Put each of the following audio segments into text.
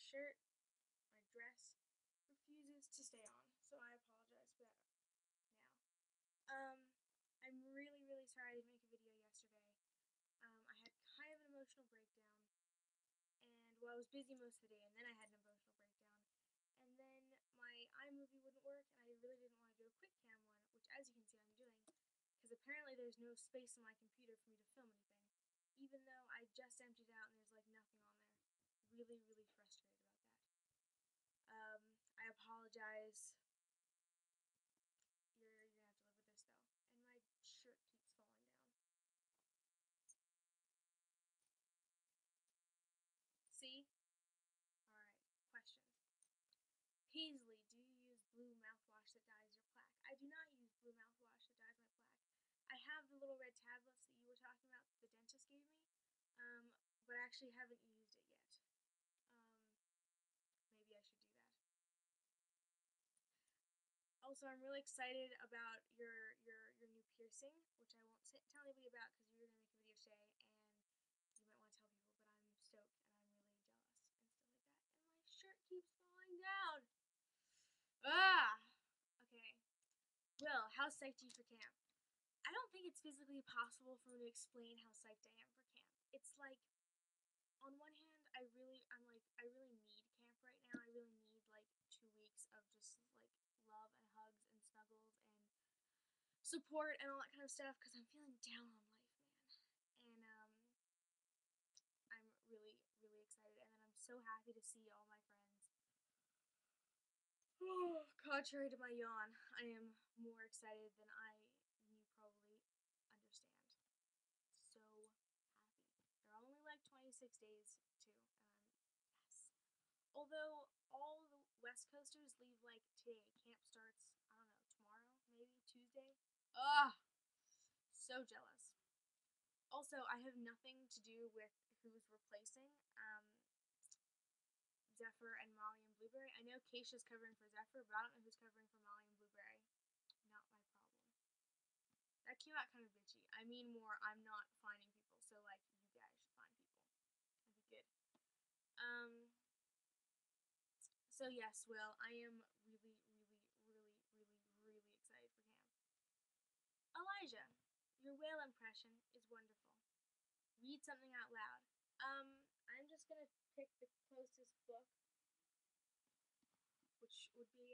shirt, my dress, refuses to stay on, so I apologize for that now. I'm really, really sorry I didn't make a video yesterday. I had kind of an emotional breakdown, and well, I was busy most of the day, and then I had an emotional breakdown, and then my iMovie wouldn't work, and I really didn't want to do a quick cam one, which as you can see I'm doing, because apparently there's no space on my computer for me to film anything, even though I just emptied out and there's like nothing on there. Really, really frustrated about that. I apologize. You're gonna have to live with this though. And my shirt keeps falling down. See? Alright, questions. Paisley, do you use blue mouthwash that dyes your plaque? I do not use blue mouthwash that dyes my plaque. I have the little red tablets that you were talking about that the dentist gave me, but I actually haven't used it yet. Maybe I should do that. Also, I'm really excited about your new piercing, which I won't tell anybody about because you're going to make a video today, and you might want to tell people, but I'm stoked, and I'm really jealous, and stuff like that. And my shirt keeps falling down! Ah! Okay. Will, how psyched are you for camp? I don't think it's physically possible for me to explain how psyched I am for camp. It's like, on one hand, I really need camp right now. I really need like 2 weeks of just like love and hugs and snuggles and support and all that kind of stuff because I'm feeling down on life, man. And I'm really, really excited, and then I'm so happy to see all my friends. Oh, contrary to my yawn, I am more excited than you probably understand. So happy. They're only like 26 days too, and yes. Although all the West Coasters leave like today. Camp starts, I don't know, tomorrow, maybe Tuesday. Ugh, so jealous. Also, I have nothing to do with who's replacing Zephyr and Molly and Blueberry. I know Keisha's covering for Zephyr, but I don't know who's covering for Molly and Blueberry. Not my problem. That came out kind of bitchy. I mean more, I'm not finding people, so like you guys should find people. That'd be good. So yes, Will, I am really, really, really, really, really excited for camp. Elijah, your whale impression is wonderful. Read something out loud. I'm just gonna pick the closest book, which would be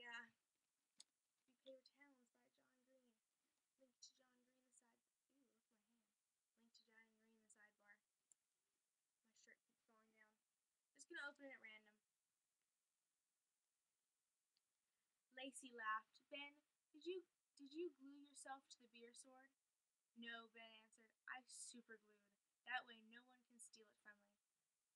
Paper Towns by John Green. Link to John Green in the side. Ooh, look at my hand. Link to John Green in the sidebar. My shirt keeps falling down. Just gonna open it at random. Lacey laughed. Ben, did you glue yourself to the beer sword? No, Ben answered. I super glued. That way no one can steal it from me.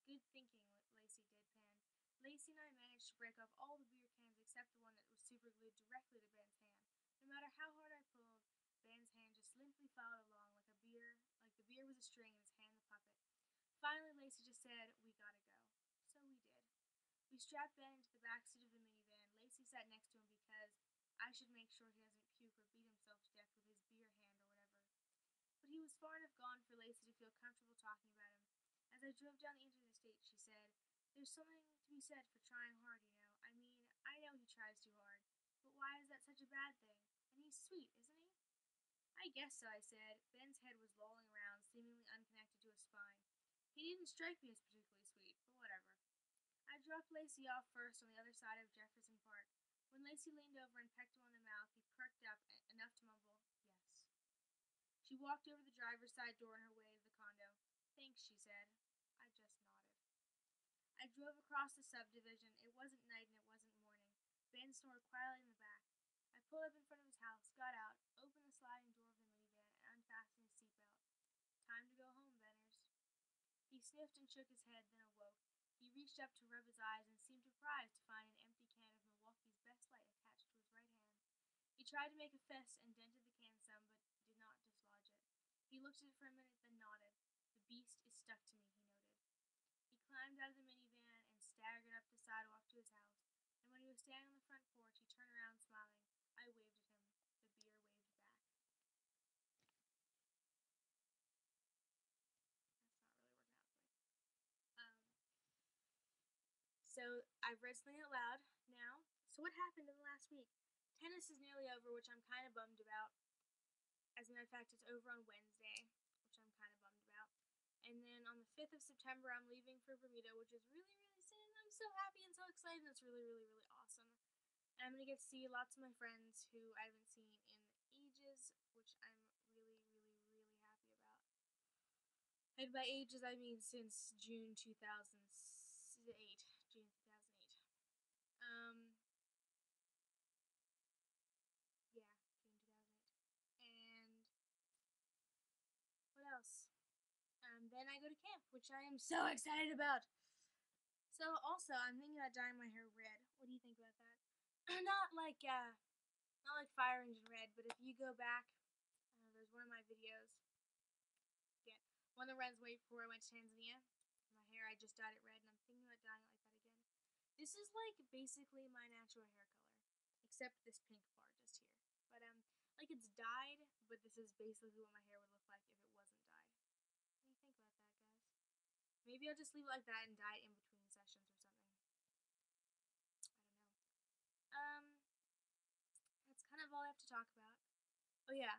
Good thinking, Lacey deadpanned. Lacey and I managed to break off all the beer cans except the one that was super glued directly to Ben's hand. No matter how hard I pulled, Ben's hand just limply followed along like the beer was a string and his hand the puppet. Finally, Lacey just said, we gotta go. So we did. We strapped Ben into the back seat of the minivan. Lacey sat next to him because I should make sure he doesn't puke or beat himself to death with his beer hand or whatever. But he was far enough gone for Lacey to feel comfortable talking about him. As I drove down the interstate, she said, there's something to be said for trying hard, you know. I mean, I know he tries too hard, but why is that such a bad thing? And he's sweet, isn't he? I guess so, I said. Ben's head was lolling around, seemingly unconnected to his spine. He didn't strike me as particularly sweet, but whatever. I dropped Lacey off first on the other side of Jefferson Park. When Lacey leaned over and pecked him on the mouth, he perked up enough to mumble, yes. She walked over the driver's side door on her way to the condo. Thanks, she said. I just nodded. I drove across the subdivision. It wasn't night and it wasn't morning. Ben snored quietly in the back. I pulled up in front of his house, got out, opened the sliding door of the minivan, and unfastened his seatbelt. Time to go home, Benners. He sniffed and shook his head, then awoke. He reached up to rub his eyes and seemed surprised to find an empty can of Milwaukee's Best Light attached to his right hand. He tried to make a fist and dented the can some, but did not dislodge it. He looked at it for a minute, then nodded. The beast is stuck to me, he noted. He climbed out of the minivan and staggered up the sidewalk to his house, and when he was standing on the front porch, he turned around smiling. I waved at him. The beer waved back. That's not really working out for me. So I've read something out loud now. So what happened in the last week? Tennis is nearly over, which I'm kind of bummed about. As a matter of fact, it's over on Wednesday, which I'm kind of bummed about. And then on the 5th of September, I'm leaving for Bermuda, which is really, really soon. I'm so happy and so excited. It's really, really, really awesome. And I'm going to get to see lots of my friends who I haven't seen in ages, which I'm really, really, really happy about. And by ages, I mean since June 2008. June 2008. Yeah, June 2008. And what else? Then I go to camp, which I am so excited about. So also, I'm thinking about dyeing my hair red. What do you think about that? Not like fire engine red, but if you go back, there's one of my videos. Yeah, one of the reds way before I went to Tanzania. My hair, I just dyed it red, and I'm thinking about dyeing it like that again. This is like basically my natural hair color, except this pink part just here. But like it's dyed, but this is basically what my hair would look like if it wasn't dyed. What do you think about that, guys? Maybe I'll just leave it like that and dye it in between sessions or something. I don't know. That's kind of all I have to talk about. Oh yeah,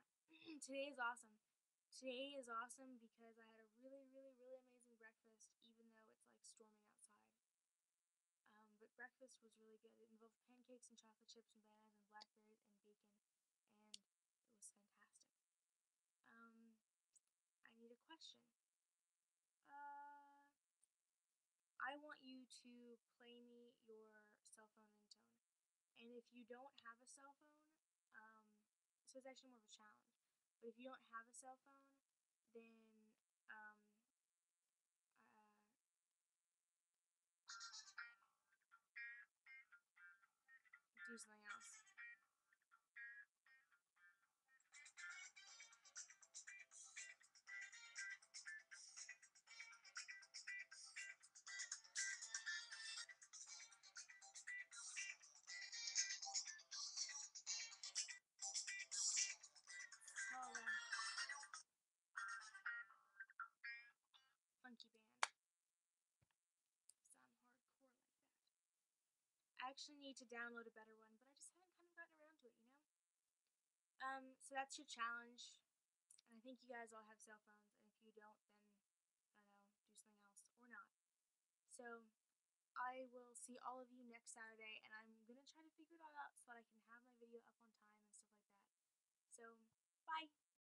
today is awesome. Today is awesome because I had a really, really, really amazing breakfast, even though it's like storming outside. But breakfast was really good. It involved pancakes and chocolate chips and bananas and blackberries and bacon, and it was fantastic. I need a question. Uh, I want you to play me your cell phone ringtone. And if you don't have a cell phone, so it's actually more of a challenge. But if you don't have a cell phone, then uh, do something else. Call funky band. Sound hardcore like that. I actually need to download a better one, but I just haven't kind of gotten around to it, you know? So that's your challenge. And I think you guys all have cell phones, and if you don't, then, I don't know, do something else, or not. So, I will see all of you next Saturday, and I'm gonna try to figure it all out so that I can have my video up on time and stuff like that. So, bye!